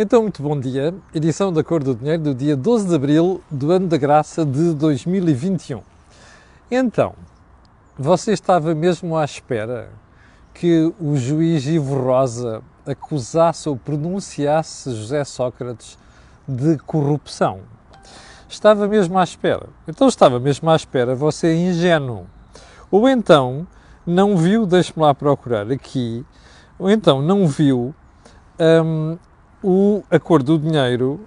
Então, muito bom dia. Edição da Cor do Dinheiro do dia 12 de Abril do ano da graça de 2021. Então, você estava mesmo à espera que o juiz Ivo Rosa acusasse ou pronunciasse José Sócrates de corrupção? Estava mesmo à espera. Então estava mesmo à espera, você é ingênuo. Ou então não viu, deixe-me lá procurar aqui, ou então não viu a Cor do Dinheiro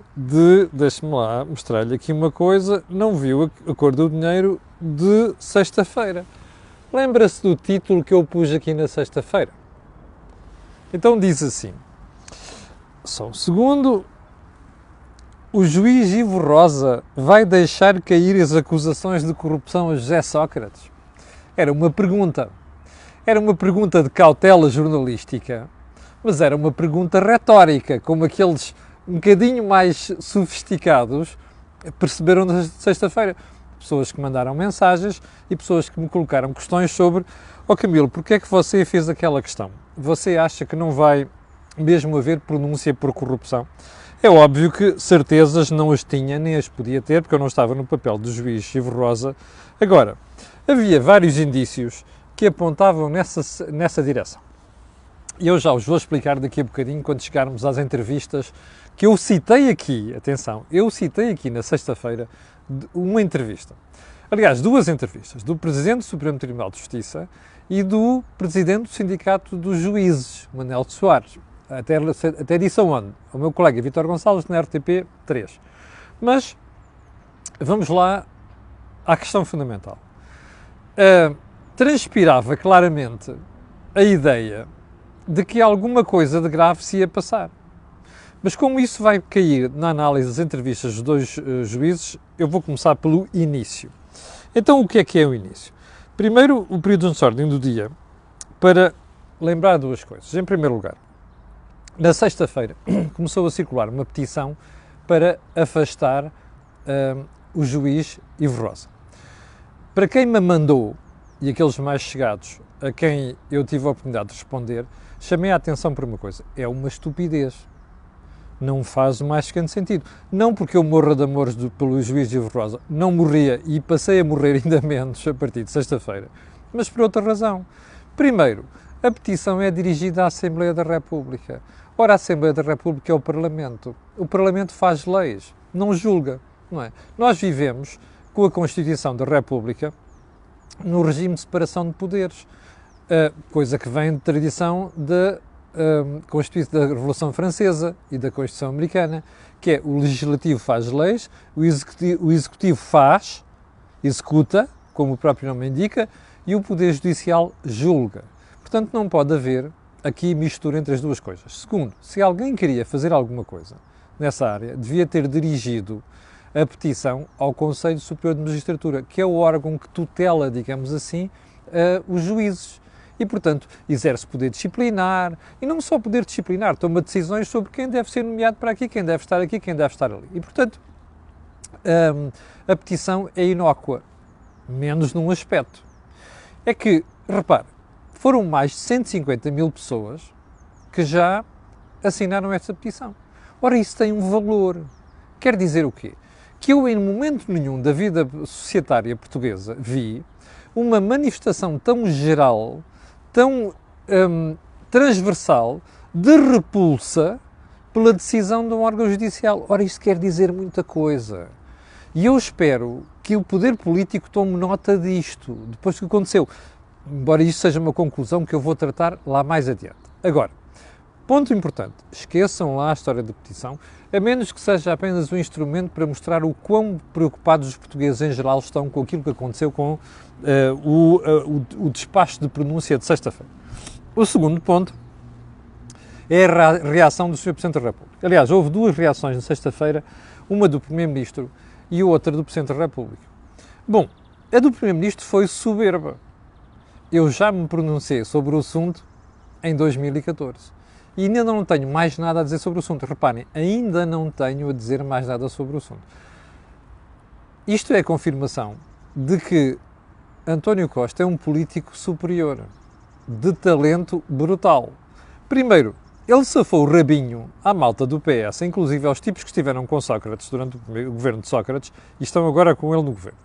deixe-me lá mostrar-lhe aqui uma coisa, não viu a Cor do Dinheiro de sexta-feira. Lembra-se do título que eu pus aqui na sexta-feira? Então diz assim, só um segundo, o juiz Ivo Rosa vai deixar cair as acusações de corrupção a José Sócrates? Era uma pergunta de cautela jornalística, mas era uma pergunta retórica, como aqueles um bocadinho mais sofisticados perceberam na sexta-feira. Pessoas que mandaram mensagens e pessoas que me colocaram questões sobre Camilo, porque é que você fez aquela questão? Você acha que não vai mesmo haver pronúncia por corrupção? É óbvio que certezas não as tinha, nem as podia ter, porque eu não estava no papel do juiz Ivo Rosa. Agora, havia vários indícios que apontavam nessa direção. E eu já os vou explicar daqui a bocadinho, quando chegarmos às entrevistas que eu citei aqui, atenção, eu citei aqui na sexta-feira uma entrevista. Aliás, duas entrevistas, do Presidente do Supremo Tribunal de Justiça e do Presidente do Sindicato dos Juízes, Manel de Soares. Até disse aonde? O meu colega Vítor Gonçalves, na RTP 3. Mas, vamos lá à questão fundamental. Transpirava claramente a ideia de que alguma coisa de grave se ia passar. Mas como isso vai cair na análise das entrevistas dos dois juízes, eu vou começar pelo início. Então, o que é o início? Primeiro, o período de ordem do dia, para lembrar duas coisas. Em primeiro lugar, na sexta-feira começou a circular uma petição para afastar o juiz Ivo Rosa. Para quem me mandou, e aqueles mais chegados a quem eu tive a oportunidade de responder, chamei a atenção para uma coisa. É uma estupidez. Não faz o mais pequeno sentido. Não porque eu morra de amores pelo juiz Ivo Rosa, não morria e passei a morrer ainda menos a partir de sexta-feira, mas por outra razão. Primeiro, a petição é dirigida à Assembleia da República. Ora, a Assembleia da República é o Parlamento. O Parlamento faz leis, não julga, não é? Nós vivemos com a Constituição da República no regime de separação de poderes, coisa que vem de tradição da Constituição da Revolução Francesa e da Constituição Americana, que é o Legislativo faz leis, o Executivo executa, como o próprio nome indica, e o Poder Judicial julga. Portanto, não pode haver aqui mistura entre as duas coisas. Segundo, se alguém queria fazer alguma coisa nessa área, devia ter dirigido a petição ao Conselho Superior de Magistratura, que é o órgão que tutela, digamos assim, os juízes. E, portanto, exerce poder disciplinar, e não só poder disciplinar, toma decisões sobre quem deve ser nomeado para aqui, quem deve estar aqui, quem deve estar ali. E, portanto, a petição é inócua, menos num aspecto. É que, repare, foram mais de 150 mil pessoas que já assinaram essa petição. Ora, isso tem um valor. Quer dizer o quê? Que eu, em momento nenhum da vida societária portuguesa, vi uma manifestação tão geral, tão transversal, de repulsa pela decisão de um órgão judicial. Ora, isto quer dizer muita coisa. E eu espero que o poder político tome nota disto, depois do que aconteceu. Embora isto seja uma conclusão que eu vou tratar lá mais adiante. Agora, ponto importante, esqueçam lá a história da petição, a menos que seja apenas um instrumento para mostrar o quão preocupados os portugueses em geral estão com aquilo que aconteceu com o despacho de pronúncia de sexta-feira. O segundo ponto é a reação do Sr. Presidente da República. Aliás, houve duas reações na sexta-feira, uma do Primeiro-Ministro e outra do Presidente da República. Bom, a do Primeiro-Ministro foi soberba. Eu já me pronunciei sobre o assunto em 2014. E ainda não tenho mais nada a dizer sobre o assunto. Reparem, ainda não tenho a dizer mais nada sobre o assunto. Isto é a confirmação de que António Costa é um político superior, de talento brutal. Primeiro, ele safou o rabinho à malta do PS, inclusive aos tipos que estiveram com Sócrates durante o governo de Sócrates e estão agora com ele no governo,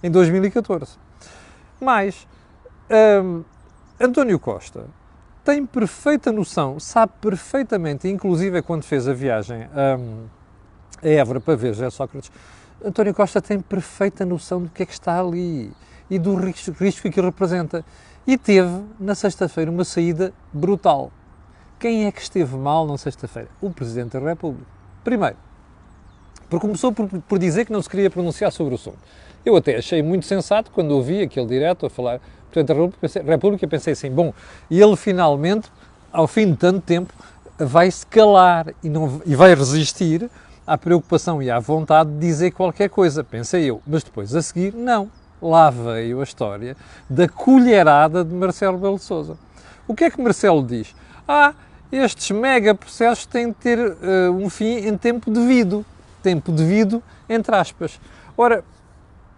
em 2014. Mas António Costa tem perfeita noção, sabe perfeitamente, inclusive quando fez a viagem a Évora para ver José Sócrates, António Costa tem perfeita noção do que é que está ali e do risco que ele representa. E teve, na sexta-feira, uma saída brutal. Quem é que esteve mal na sexta-feira? O Presidente da República. Primeiro, porque começou por dizer que não se queria pronunciar sobre o assunto. Eu até achei muito sensato quando ouvi aquele direto a falar Presidente da República, pensei assim, bom, e ele finalmente, ao fim de tanto tempo, vai se calar e vai resistir à preocupação e à vontade de dizer qualquer coisa, pensei eu. Mas depois, a seguir, não. Lá veio a história da colherada de Marcelo Rebelo de Sousa. O que é que Marcelo diz? Estes mega processos têm de ter um fim em tempo devido. Tempo devido, entre aspas. Ora,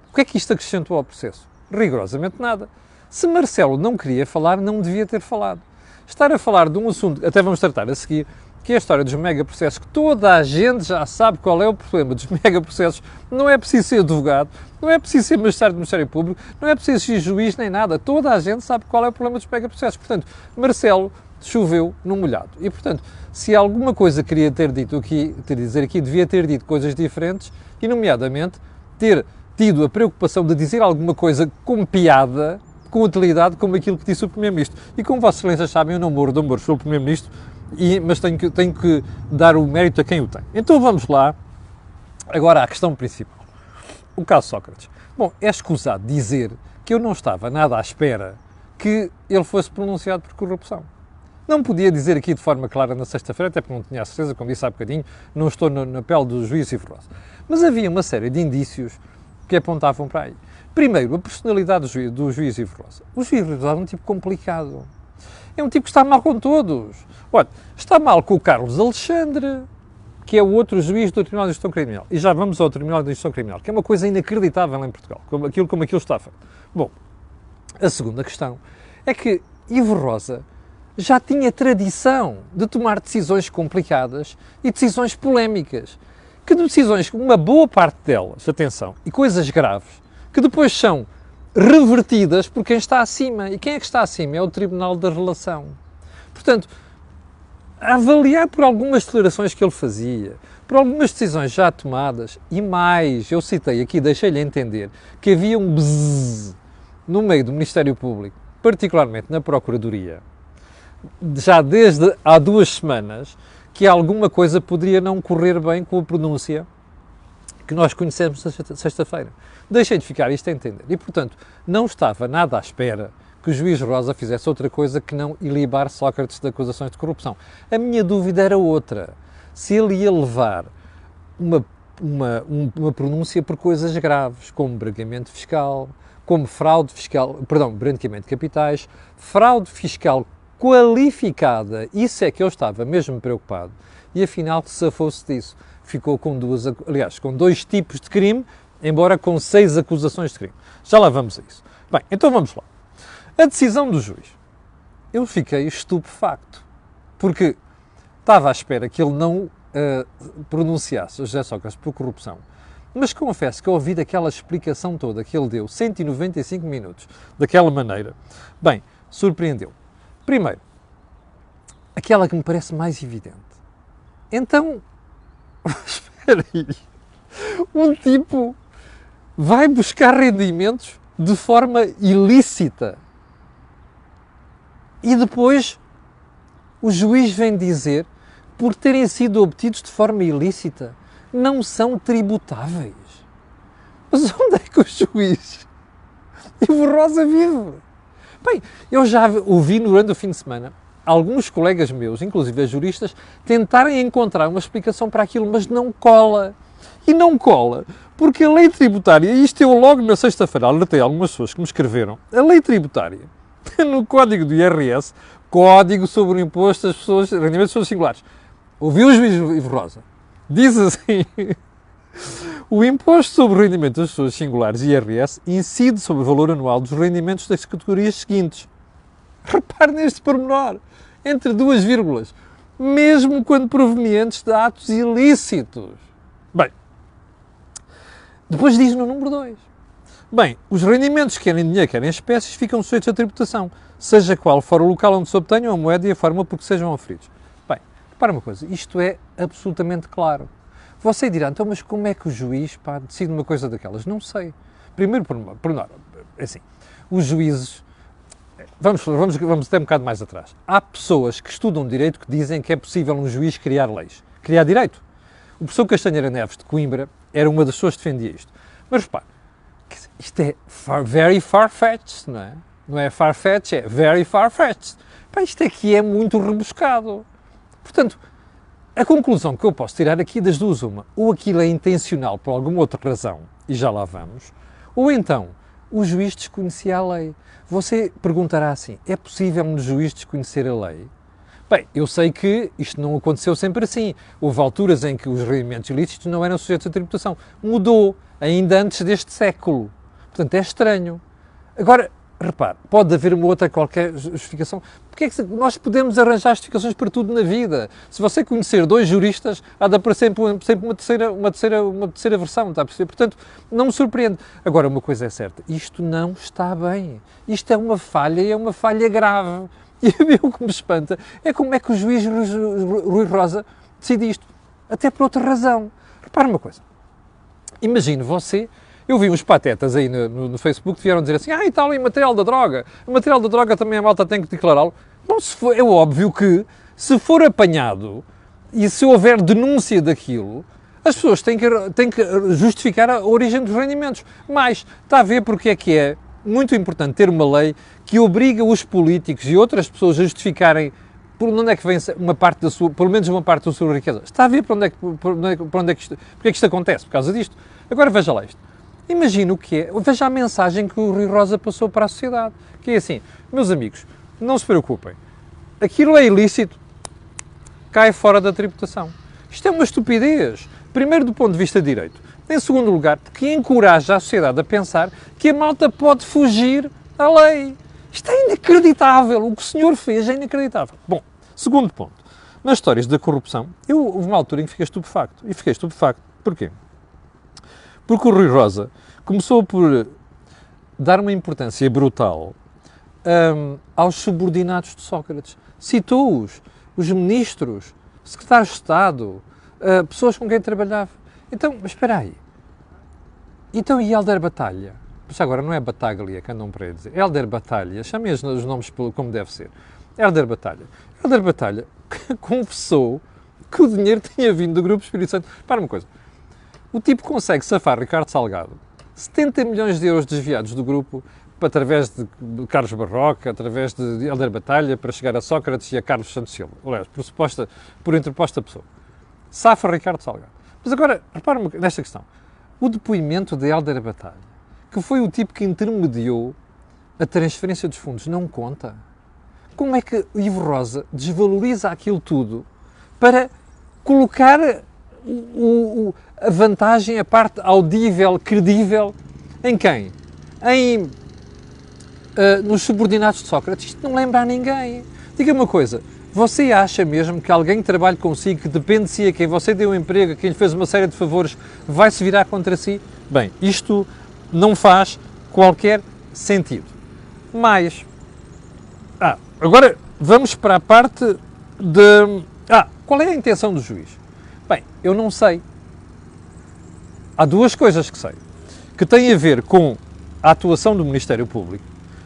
o que é que isto acrescentou ao processo? Rigorosamente nada. Se Marcelo não queria falar, não devia ter falado. Estar a falar de um assunto, até vamos tratar a seguir, que é a história dos megaprocessos, que toda a gente já sabe qual é o problema dos megaprocessos. Não é preciso ser advogado, não é preciso ser magistrado do Ministério Público, não é preciso ser juiz nem nada. Toda a gente sabe qual é o problema dos megaprocessos. Portanto, Marcelo choveu no molhado. E, portanto, se alguma coisa queria ter dito aqui, dizer aqui, devia ter dito coisas diferentes e, nomeadamente, ter tido a preocupação de dizer alguma coisa com piada, com utilidade, como aquilo que disse o Primeiro-Ministro. E como Vossas Excelências sabem, eu não morro de amor pelo Primeiro-Ministro, mas tenho que dar o mérito a quem o tem. Então vamos lá, agora à questão principal. O caso Sócrates. Bom, é escusado dizer que eu não estava nada à espera que ele fosse pronunciado por corrupção. Não podia dizer aqui de forma clara na sexta-feira, até porque não tinha a certeza, como disse há bocadinho, não estou na pele do juiz Ivo Rosa. Mas havia uma série de indícios que apontavam para aí. Primeiro, a personalidade do juiz Ivo Rosa. O juiz Ivo Rosa é um tipo complicado. É um tipo que está mal com todos. Olha, está mal com o Carlos Alexandre, que é o outro juiz do Tribunal de Instrução Criminal. E já vamos ao Tribunal de Instrução Criminal, que é uma coisa inacreditável em Portugal, como aquilo está feito. Bom, a segunda questão é que Ivo Rosa já tinha tradição de tomar decisões complicadas e decisões polémicas. Que decisões, uma boa parte delas, atenção, e coisas graves, que depois são revertidas por quem está acima. E quem é que está acima? É o Tribunal da Relação. Portanto, a avaliar por algumas declarações que ele fazia, por algumas decisões já tomadas, e mais, eu citei aqui, deixei-lhe entender, que havia um bzzz no meio do Ministério Público, particularmente na Procuradoria, já desde há 2 semanas, que alguma coisa poderia não correr bem com a pronúncia que nós conhecemos na sexta-feira. Deixei de ficar isto a entender. E, portanto, não estava nada à espera que o juiz Rosa fizesse outra coisa que não ilibar Sócrates de acusações de corrupção. A minha dúvida era outra. Se ele ia levar uma pronúncia por coisas graves, como branqueamento fiscal, como fraude fiscal, branqueamento de capitais, fraude fiscal qualificada, isso é que eu estava mesmo preocupado. E afinal safou-se disso. Ficou com 2 tipos de crime, embora com 6 acusações de crime. Já lá vamos a isso. Bem, então vamos lá. A decisão do juiz. Eu fiquei estupefacto, porque estava à espera que ele não pronunciasse o José Sócrates por corrupção. Mas confesso que ao ouvir aquela explicação toda que ele deu, 195 minutos, daquela maneira, bem, surpreendeu. Primeiro, aquela que me parece mais evidente. Então, espera aí, um tipo vai buscar rendimentos de forma ilícita e depois o juiz vem dizer, por terem sido obtidos de forma ilícita, não são tributáveis. Mas onde é que o juiz Ivo Rosa vive? Bem, eu já ouvi durante o fim de semana alguns colegas meus, inclusive juristas, tentarem encontrar uma explicação para aquilo, mas não cola. E não cola, porque a lei tributária, e isto eu logo na sexta-feira alertei algumas pessoas que me escreveram, a lei tributária, no código do IRS, Código sobre o Imposto das Pessoas, Rendimentos das Pessoas Singulares. Ouviu o juiz Ivo Rosa? Diz assim... O imposto sobre o rendimento das pessoas singulares, IRS, incide sobre o valor anual dos rendimentos das categorias seguintes. Repare neste pormenor, entre 2 vírgulas. mesmo quando provenientes de atos ilícitos. Bem, depois diz no número 2. Bem, os rendimentos, quer em dinheiro, quer em espécies, ficam sujeitos à tributação, seja qual for o local onde se obtenham a moeda e a forma por que sejam oferidos. Bem, repara uma coisa, isto é absolutamente claro. Você dirá, então, mas como é que o juiz decide uma coisa daquelas? Não sei. Primeiro, assim, os juízes, vamos até um bocado mais atrás. Há pessoas que estudam direito que dizem que é possível um juiz criar leis, criar direito. O professor Castanheira Neves de Coimbra era uma das pessoas que defendia isto. Mas repare, isto é very far-fetched, não é? Não é far-fetched, é very far-fetched. Isto aqui é muito rebuscado. Portanto, a conclusão que eu posso tirar aqui das duas, ou aquilo é intencional por alguma outra razão, e já lá vamos, ou então o juiz desconhecia a lei. Você perguntará assim, é possível um juiz desconhecer a lei? Bem, eu sei que isto não aconteceu sempre assim. Houve alturas em que os rendimentos ilícitos não eram sujeitos à tributação. Mudou, ainda antes deste século. Portanto, é estranho. Agora, repare, pode haver uma outra qualquer justificação. Porque é que nós podemos arranjar justificações para tudo na vida? Se você conhecer 2 juristas, há de aparecer sempre uma terceira versão, está a perceber? Portanto, não me surpreende. Agora, uma coisa é certa, isto não está bem. Isto é uma falha e é uma falha grave. E o que me espanta é como é que o juiz Rui Rosa decide isto. Até por outra razão. Repare uma coisa. Imagine você, eu vi uns patetas aí no Facebook que vieram dizer assim, e tal, e material da droga. O material da droga também a malta tem que declará-lo. Bom, é óbvio que, se for apanhado e se houver denúncia daquilo, as pessoas têm que justificar a origem dos rendimentos. Mas está a ver porque é muito importante ter uma lei que obriga os políticos e outras pessoas a justificarem por onde é que vem uma parte da sua, pelo menos uma parte da sua riqueza. Está a ver porque é que isto acontece? Por causa disto. Agora veja lá isto. Imagina o que é, veja a mensagem que o Rui Rosa passou para a sociedade, que é assim, meus amigos, não se preocupem, aquilo é ilícito, cai fora da tributação. Isto é uma estupidez, primeiro do ponto de vista de direito, em segundo lugar, porque encoraja a sociedade a pensar que a malta pode fugir à lei. Isto é inacreditável, o que o senhor fez é inacreditável. Bom, segundo ponto, nas histórias da corrupção, houve uma altura em que fiquei estupefacto, e fiquei estupefacto, porquê? Porque o Rui Rosa começou por dar uma importância brutal aos subordinados de Sócrates. Citou-os, os ministros, secretários de Estado, pessoas com quem trabalhava. Então, mas espera aí. Então, e Hélder Batalha? Mas agora não é Bataglia que andam para aí dizer. Hélder Batalha, chamem os nomes como deve ser. Hélder Batalha. Hélder Batalha confessou que o dinheiro tinha vindo do Grupo Espírito Santo. Para uma coisa. O tipo consegue safar Ricardo Salgado 70 milhões de euros desviados do grupo através de Carlos Barroca, através de Hélder Batalha, para chegar a Sócrates e a Carlos Santos Silva. Aliás, por interposta pessoa. Safa Ricardo Salgado. Mas agora, repara nesta questão. O depoimento de Hélder Batalha, que foi o tipo que intermediou a transferência dos fundos, não conta? Como é que o Ivo Rosa desvaloriza aquilo tudo para colocar a vantagem, a parte audível, credível, em quem? Nos subordinados de Sócrates. Isto não lembra a ninguém. Diga-me uma coisa, você acha mesmo que alguém que trabalhe consigo, que depende de si, a quem você deu um emprego, a quem lhe fez uma série de favores, vai se virar contra si? Bem, isto não faz qualquer sentido. Mas, agora vamos para a parte de... qual é a intenção do juiz? Bem, eu não sei. Há duas coisas que sei, que têm a ver com a atuação do Ministério Público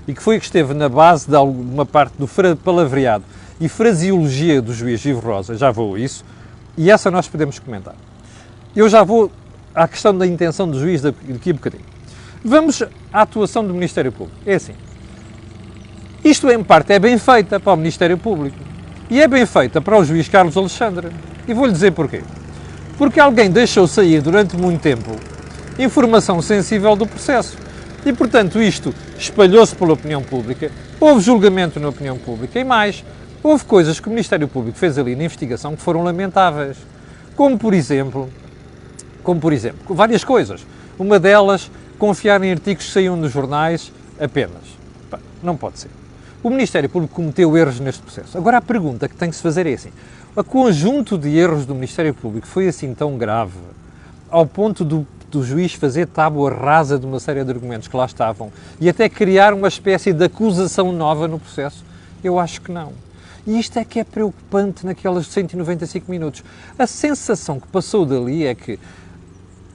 e que foi que esteve na base de alguma parte do palavreado e fraseologia do juiz Ivo Rosa, já vou a isso, e essa nós podemos comentar. Eu já vou à questão da intenção do juiz daqui a bocadinho. Vamos à atuação do Ministério Público. É assim, isto em parte é bem feita para o Ministério Público e é bem feita para o juiz Carlos Alexandre. E vou-lhe dizer porquê. Porque alguém deixou sair durante muito tempo informação sensível do processo. E, portanto, isto espalhou-se pela opinião pública, houve julgamento na opinião pública e mais, houve coisas que o Ministério Público fez ali na investigação que foram lamentáveis. Como, por exemplo, várias coisas. Uma delas, confiar em artigos que saíam nos jornais apenas. Não pode ser. O Ministério Público cometeu erros neste processo. Agora, a pergunta que tem que se fazer é assim, o conjunto de erros do Ministério Público foi assim tão grave, ao ponto do juiz fazer tábua rasa de uma série de argumentos que lá estavam e até criar uma espécie de acusação nova no processo? Eu acho que não. E isto é que é preocupante naqueles 195 minutos. A sensação que passou dali é que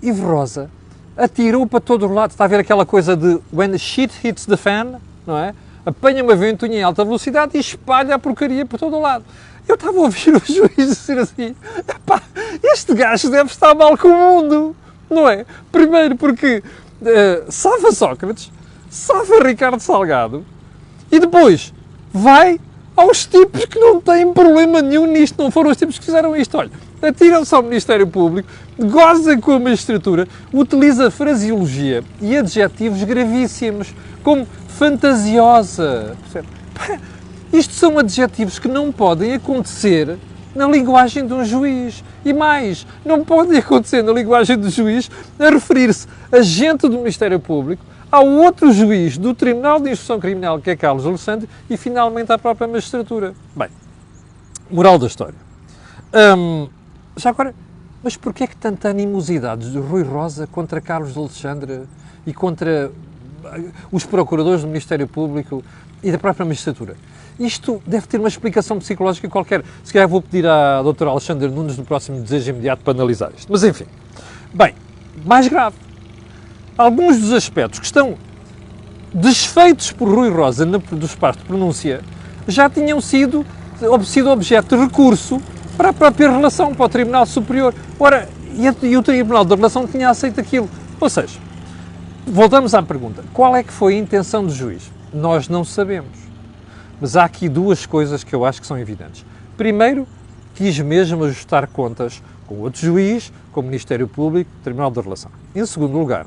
Ivo Rosa atirou para todo o lado. Está a ver aquela coisa de when the shit hits the fan, não é? Apanha uma ventoinha em alta velocidade e espalha a porcaria por todo o lado. Eu estava a ouvir o juiz dizer assim, epá, este gajo deve estar mal com o mundo, não é? Primeiro porque safa Sócrates, safa Ricardo Salgado e depois vai aos tipos que não têm problema nenhum nisto, não foram os tipos que fizeram isto. Olha, atiram-se ao Ministério Público, gozam com a magistratura, utiliza fraseologia e adjetivos gravíssimos, como fantasiosa. Isto são adjetivos que não podem acontecer na linguagem de um juiz. E mais, não podem acontecer na linguagem do juiz a referir-se a gente do Ministério Público, ao outro juiz do Tribunal de Instrução Criminal, que é Carlos Alexandre, e finalmente à própria magistratura. Bem, moral da história. Já agora, mas porquê é que tanta animosidade de Rui Rosa contra Carlos Alexandre e contra os procuradores do Ministério Público e da própria magistratura? Isto deve ter uma explicação psicológica qualquer. Se calhar vou pedir à doutora Alexandra Nunes no próximo Desejo Imediato para analisar isto. Mas enfim. Bem, mais grave. Alguns dos aspectos que estão desfeitos por Rui Rosa do espaço de pronúncia já tinham sido objeto de recurso para a própria relação, para o Tribunal Superior. Ora, e o Tribunal da Relação tinha aceito aquilo. Ou seja, voltamos à pergunta. Qual é que foi a intenção do juiz? Nós não sabemos. Mas há aqui duas coisas que eu acho que são evidentes. Primeiro, quis mesmo ajustar contas com outro juiz, com o Ministério Público, Tribunal da Relação. Em segundo lugar,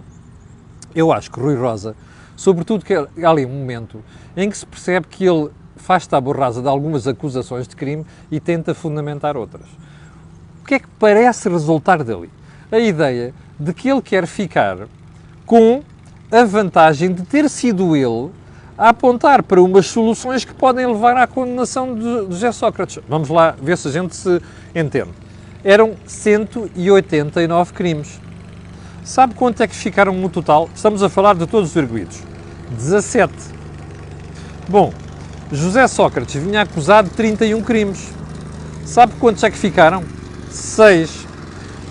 eu acho que Rui Rosa, sobretudo que há ali um momento em que se percebe que ele faz tábua rasa de algumas acusações de crime e tenta fundamentar outras. O que é que parece resultar dali? A ideia de que ele quer ficar com a vantagem de ter sido ele a apontar para umas soluções que podem levar à condenação de José Sócrates. Vamos lá ver se a gente se entende. Eram 189 crimes. Sabe quanto é que ficaram no total? Estamos a falar de todos os arguidos. 17. Bom, José Sócrates vinha acusado de 31 crimes. Sabe quantos é que ficaram? 6.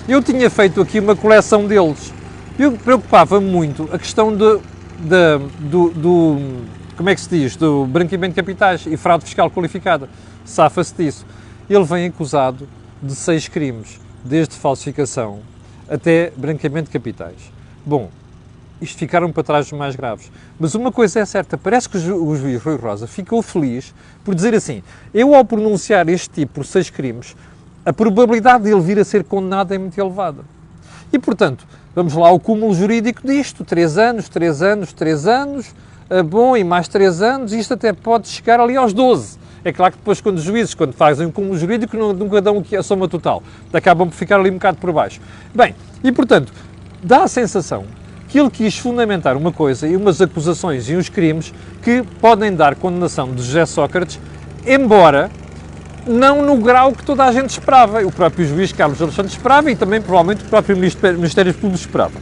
Eu tinha feito aqui uma coleção deles. Eu preocupava muito a questão do como é que se diz? Do branqueamento de capitais e fraude fiscal qualificada. Safa-se disso. Ele vem acusado de 6 crimes, desde falsificação até branqueamento de capitais. Bom, isto ficaram para trás os mais graves. Mas uma coisa é certa, parece que o juiz Rui Rosa ficou feliz por dizer assim, eu ao pronunciar este tipo por 6 crimes, a probabilidade de ele vir a ser condenado é muito elevada. E, portanto, vamos lá ao cúmulo jurídico disto, 3 anos, 3 anos, 3 anos, bom, e mais 3 anos, isto até pode chegar ali aos 12. É claro que depois, quando os juízes, quando fazem um cúmulo jurídico, nunca dão a soma total. Acabam por ficar ali um bocado por baixo. Bem, e portanto, dá a sensação que ele quis fundamentar uma coisa e umas acusações e uns crimes que podem dar condenação de José Sócrates, embora não no grau que toda a gente esperava. O próprio juiz Carlos Alexandre esperava e também, provavelmente, o próprio Ministério Público esperava.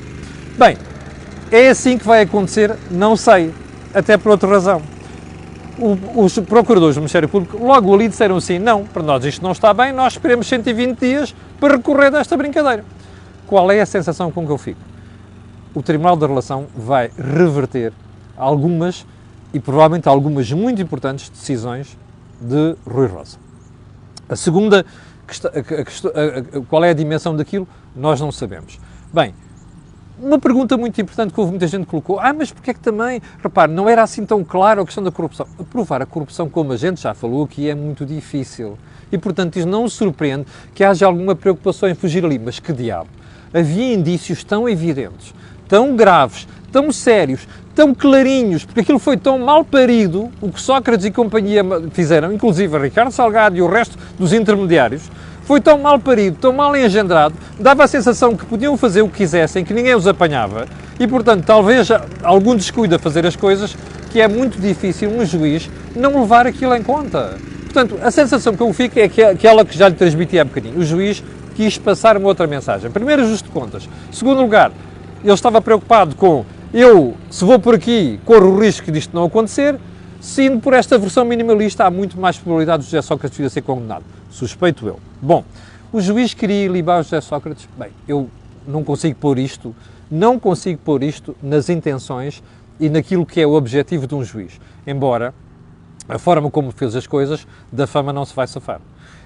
Bem, é assim que vai acontecer? Não sei. Até por outra razão. Os procuradores do Ministério Público logo ali disseram assim, não, para nós isto não está bem, nós esperemos 120 dias para recorrer desta brincadeira. Qual é a sensação com que eu fico? O Tribunal da Relação vai reverter algumas, e provavelmente algumas muito importantes, decisões de Rui Rosa. A segunda, qual é a dimensão daquilo? Nós não sabemos. Bem, uma pergunta muito importante que houve muita gente que colocou, mas porque é que também, repare, não era assim tão claro a questão da corrupção? Provar a corrupção, como a gente já falou aqui, é muito difícil. E, portanto, isso não surpreende que haja alguma preocupação em fugir ali. Mas que diabo? Havia indícios tão evidentes, tão graves, tão sérios, tão clarinhos, porque aquilo foi tão mal parido, o que Sócrates e companhia fizeram, inclusive a Ricardo Salgado e o resto dos intermediários, foi tão mal parido, tão mal engendrado, dava a sensação que podiam fazer o que quisessem, que ninguém os apanhava, e, portanto, talvez algum descuido a fazer as coisas, que é muito difícil um juiz não levar aquilo em conta. Portanto, Portanto, a sensação que eu fico é aquela que já lhe transmiti há bocadinho. O juiz quis passar uma outra mensagem. Primeiro, ajuste de contas. Segundo lugar, ele estava preocupado com eu, se vou por aqui, corro o risco disto não acontecer. Se indo por esta versão minimalista, há muito mais probabilidade de José Sócrates vir a ser condenado. Suspeito eu. Bom, o juiz queria libar o José Sócrates. Bem, eu não consigo pôr isto nas intenções e naquilo que é o objetivo de um juiz. Embora a forma como fez as coisas, da fama não se vai safar.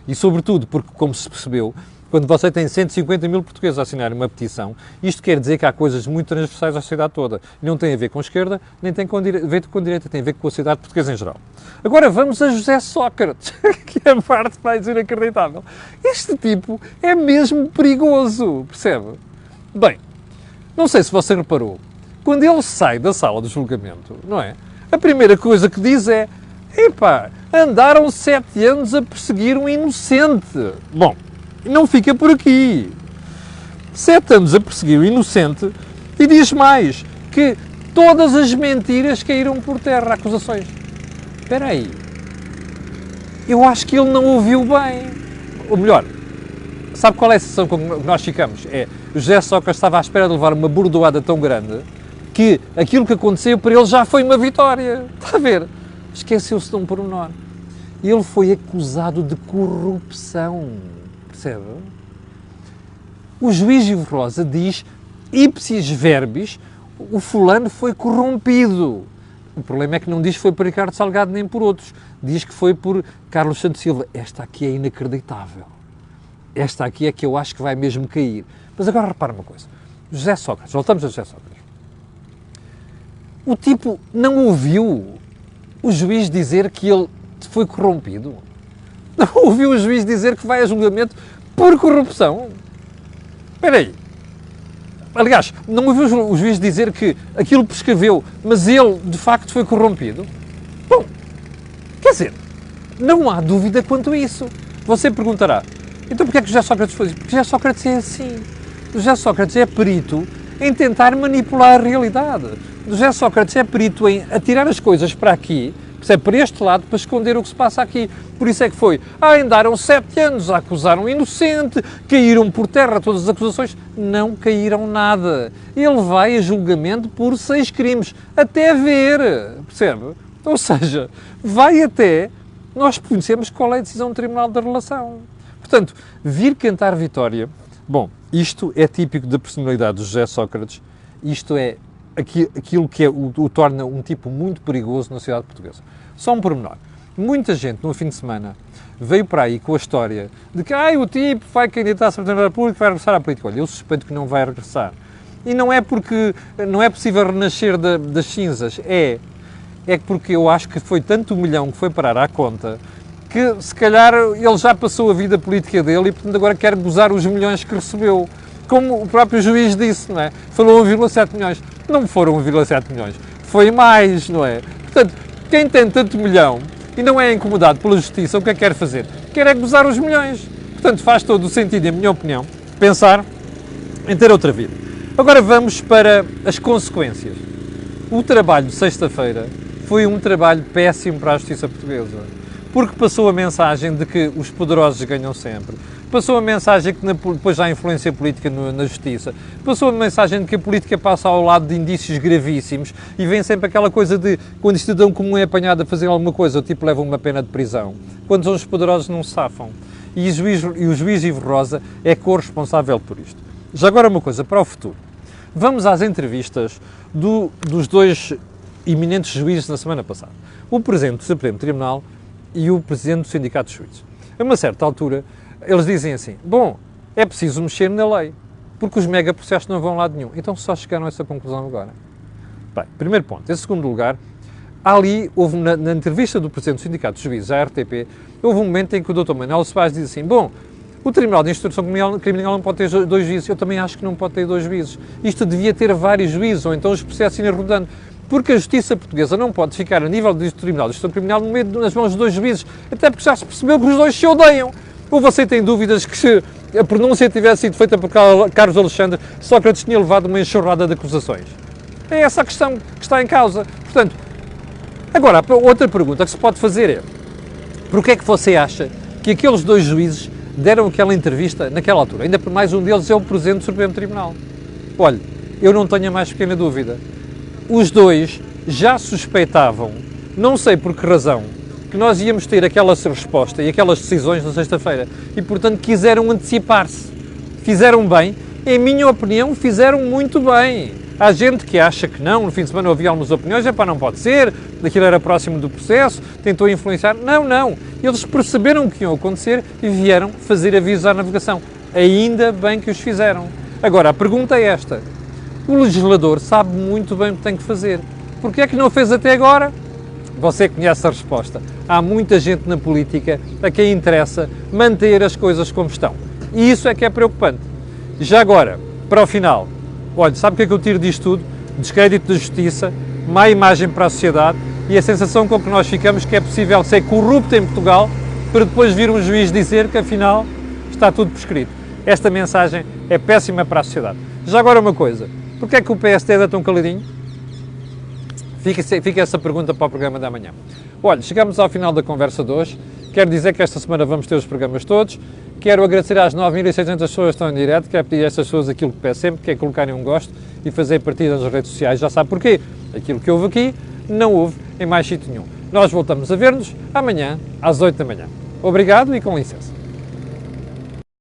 E sobretudo porque, como se percebeu, quando você tem 150 mil portugueses a assinarem uma petição, isto quer dizer que há coisas muito transversais à sociedade toda. Não tem a ver com a esquerda, nem tem a ver com a direita, tem a ver com a sociedade portuguesa em geral. Agora vamos a José Sócrates, que é a parte mais inacreditável. Este tipo é mesmo perigoso, percebe? Bem, não sei se você reparou, quando ele sai da sala de julgamento, não é? A primeira coisa que diz é: epá, andaram 7 anos a perseguir um inocente. Bom, não fica por aqui. 7 anos a perseguir um inocente e diz mais, que todas as mentiras caíram por terra, acusações. Espera aí. Eu acho que ele não ouviu bem. Ou melhor, sabe qual é a sensação com que nós ficamos? É, José Sócrates estava à espera de levar uma bordoada tão grande que aquilo que aconteceu para ele já foi uma vitória. Está a ver? Esqueceu-se de um pormenor. Ele foi acusado de corrupção. Percebe? O juiz Ivo Rosa diz, ipsis verbis, o fulano foi corrompido. O problema é que não diz que foi por Ricardo Salgado nem por outros. Diz que foi por Carlos Santos Silva. Esta aqui é inacreditável. Esta aqui é que eu acho que vai mesmo cair. Mas agora repara uma coisa. José Sócrates, voltamos a José Sócrates. O tipo não ouviu o juiz dizer que ele foi corrompido. Não ouviu o juiz dizer que vai a julgamento por corrupção. Espera aí. Aliás, não ouviu o juiz dizer que aquilo prescreveu, mas ele, de facto, foi corrompido? Bom, quer dizer, não há dúvida quanto a isso. Você perguntará, então porquê é que José Sócrates fez isso? Porque José Sócrates é assim. José Sócrates é perito em tentar manipular a realidade. José Sócrates é perito em atirar as coisas para aqui, percebe, para este lado, para esconder o que se passa aqui. Por isso é que foi, andaram 7 anos a acusar um inocente, caíram por terra todas as acusações, não caíram nada. Ele vai a julgamento por 6 crimes, até ver, percebe? Ou seja, vai até nós conhecemos qual é a decisão do Tribunal da Relação. Portanto, vir cantar vitória, bom, isto é típico da personalidade de José Sócrates, isto é aquilo que o torna um tipo muito perigoso na sociedade portuguesa. Só um pormenor. Muita gente, no fim de semana, veio para aí com a história de que o tipo vai candidatar-se a Presidente da República e vai regressar à política. Olha, eu suspeito que não vai regressar. E não é porque não é possível renascer das cinzas, é porque eu acho que foi tanto 1 milhão que foi parar à conta que, se calhar, ele já passou a vida política dele e, portanto, agora quer gozar os milhões que recebeu. Como o próprio juiz disse, não é? Falou 1,7 milhões. Não foram 1,7 milhões. Foi mais, não é? Portanto, quem tem tanto milhão e não é incomodado pela justiça, o que é que quer fazer? Quer é gozar os milhões. Portanto, faz todo o sentido, em minha opinião, pensar em ter outra vida. Agora vamos para as consequências. O trabalho de sexta-feira foi um trabalho péssimo para a justiça portuguesa. Porque passou a mensagem de que os poderosos ganham sempre. Passou a mensagem que depois já há influência política na justiça. Passou a mensagem de que a política passa ao lado de indícios gravíssimos e vem sempre aquela coisa de quando o cidadão comum é apanhado a fazer alguma coisa, o tipo leva uma pena de prisão. Quando são os poderosos não se safam. E o juiz Ivo Rosa é corresponsável por isto. Já agora uma coisa para o futuro. Vamos às entrevistas dos 2 eminentes juízes na semana passada. O Presidente do Supremo Tribunal e o Presidente do Sindicato de Juízes. A uma certa altura, eles dizem assim, bom, é preciso mexer na lei, porque os megaprocessos não vão a lado nenhum. Então só chegaram a essa conclusão agora. Bem, primeiro ponto. Em segundo lugar, ali, houve na entrevista do Presidente do Sindicato de Juízes, à RTP, houve um momento em que o Dr. Manuel Soares diz assim, bom, o Tribunal de Instrução Criminal não pode ter 2 juízes. Eu também acho que não pode ter 2 juízes. Isto devia ter vários juízes, ou então os processos irem rodando. Porque a justiça portuguesa não pode ficar a nível do Tribunal de Instrução Criminal no meio nas mãos de 2 juízes, até porque já se percebeu que os 2 se odeiam. Ou você tem dúvidas que se a pronúncia tivesse sido feita por Carlos Alexandre, Sócrates tinha levado uma enxurrada de acusações? É essa a questão que está em causa. Portanto, agora, outra pergunta que se pode fazer é, Por que é que você acha que aqueles dois juízes deram aquela entrevista naquela altura? Ainda por mais, um deles é o Presidente do Supremo Tribunal. Olha, eu não tenho a mais pequena dúvida. Os dois já suspeitavam, não sei por que razão, que nós íamos ter aquela resposta e aquelas decisões na sexta-feira e, portanto, quiseram antecipar-se. Fizeram bem, em minha opinião, fizeram muito bem. Há gente que acha que não, no fim de semana ouvi algumas opiniões, não pode ser, daquilo era próximo do processo, tentou influenciar. Não. Eles perceberam o que ia acontecer e vieram fazer avisos à navegação. Ainda bem que os fizeram. Agora, a pergunta é esta. O legislador sabe muito bem o que tem que fazer. Porquê é que não fez até agora? Você conhece a resposta. Há muita gente na política a quem interessa manter as coisas como estão. E isso é que é preocupante. Já agora, para o final, olha, sabe o que é que eu tiro disto tudo? Descrédito da justiça, má imagem para a sociedade e a sensação com que nós ficamos que é possível ser corrupto em Portugal para depois vir um juiz dizer que afinal está tudo prescrito. Esta mensagem é péssima para a sociedade. Já agora uma coisa, porquê é que o PSD é tão caladinho? Fica essa pergunta para o programa da manhã. Olha, chegamos ao final da conversa de hoje. Quero dizer que esta semana vamos ter os programas todos. Quero agradecer às 9.600 pessoas que estão em direto. Quero pedir a estas pessoas aquilo que peço sempre, que é colocarem um gosto e fazer partida nas redes sociais. Já sabe porquê. Aquilo que houve aqui, não houve em mais sítio nenhum. Nós voltamos a ver-nos amanhã, às 8 da manhã. Obrigado e com licença.